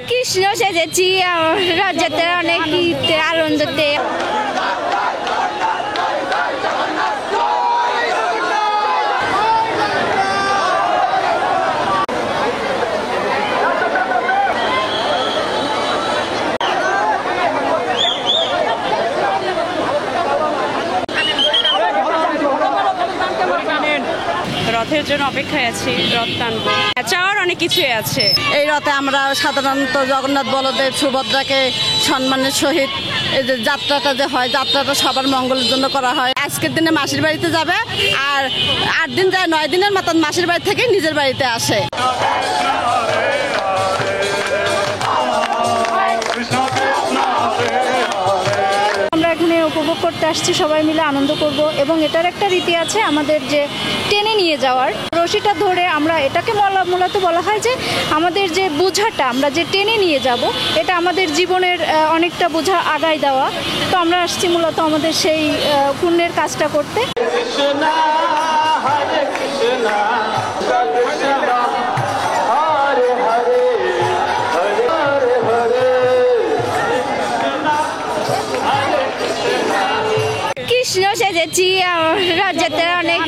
কৃষ্ণ সেজেছি রথযাত্রা অনেক আনন্দতে। রথের জন্য অপেক্ষায় আছি, রথ টানবো, চাওয়ার অনেক কিছুই আছে। এই রথে আমরা সাধারণত জগন্নাথ বলদেব সুভদ্রাকে সম্মানের সহিত এই যে যাত্রাটা যে হয়, যাত্রাটা সবার মঙ্গলের জন্য করা হয়। আজকের দিনে মাসির বাড়িতে যাবে, আর 8 দিন যায়, 9 দিনের মতন মাসির বাড়ি থেকে নিজের বাড়িতে আসে। এখানে উপভোগ করতে আসছি, সবাই মিলে আনন্দ করব। এবং এটার একটা রীতি আছে আমাদের, যে টেনে নিয়ে যাওয়ার রশিটা ধরে আমরা এটাকে মূলত বলা হয় যে আমাদের যে বোঝাটা আমরা যে টেনে নিয়ে যাব, এটা আমাদের জীবনের অনেকটা বোঝা আগায় দেওয়া। তো আমরা আসছি মূলত আমাদের সেই পুণ্যের কাজটা করতে। কৃষ্ণ সেজেছি রথযাত্রা অনেক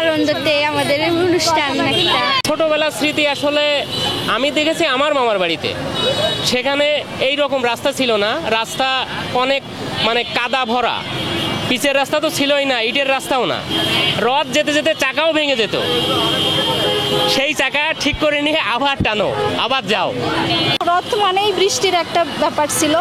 আনন্দতে আমাদের অনুষ্ঠান একটা। ছোটবেলার স্মৃতি আসলে আমি দেখেছি আমার মামার বাড়িতে, সেখানে এই রকম রাস্তা ছিল না, রাস্তা অনেক কাদা ভরা, পিচের রাস্তা তো ছিলই না, ইটের রাস্তাও না। রথ যেতে যেতে চাকাও ভেঙে যেত, সেই চাকা ঠিক করে নিয়ে আবার টানো, আবার যাও। রথ মানেই বৃষ্টির একটা ব্যাপার ছিল,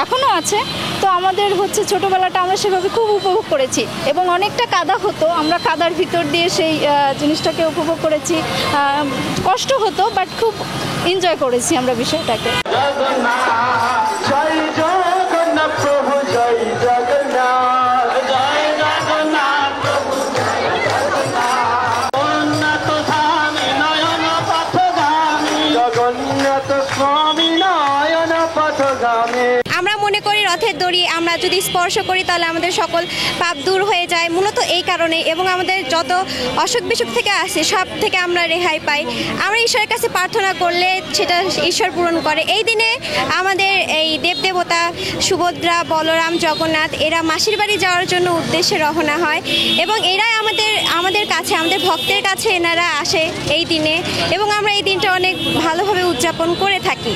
এখনো আছে। তো আমাদের ছোটবেলাটা আমরা সেভাবে খুব উপভোগ করেছি, এবং অনেকটা কাদা হতো, আমরা কাদার ভিতর দিয়ে সেই জিনিসটাকে উপভোগ করেছি। কষ্ট হতো, বাট খুব এনজয় করেছি আমরা বিষয়টাকে। আমরা মনে করি রথের দড়ি আমরা যদি স্পর্শ করি তাহলে আমাদের সকল পাপ দূর হয়ে যায়, মূলত এই কারণে। এবং আমাদের যত অসুখ বিসুখ থেকে আসে সব থেকে আমরা রেহাই পাই। আমরা ঈশ্বরের কাছে প্রার্থনা করলে সেটা ঈশ্বর পূরণ করে। এই দিনে আমাদের এই দেবদেবতা সুভদ্রা, বলরাম, জগন্নাথ এরা মাসির বাড়ি যাওয়ার জন্য উদ্দেশ্যে রওনা হয়, এবং এরাই আমাদের কাছে, আমাদের ভক্তের কাছে এনারা আসে এই দিনে, এবং আমরা এই দিনটা অনেক ভালোভাবে উদযাপন করে থাকি।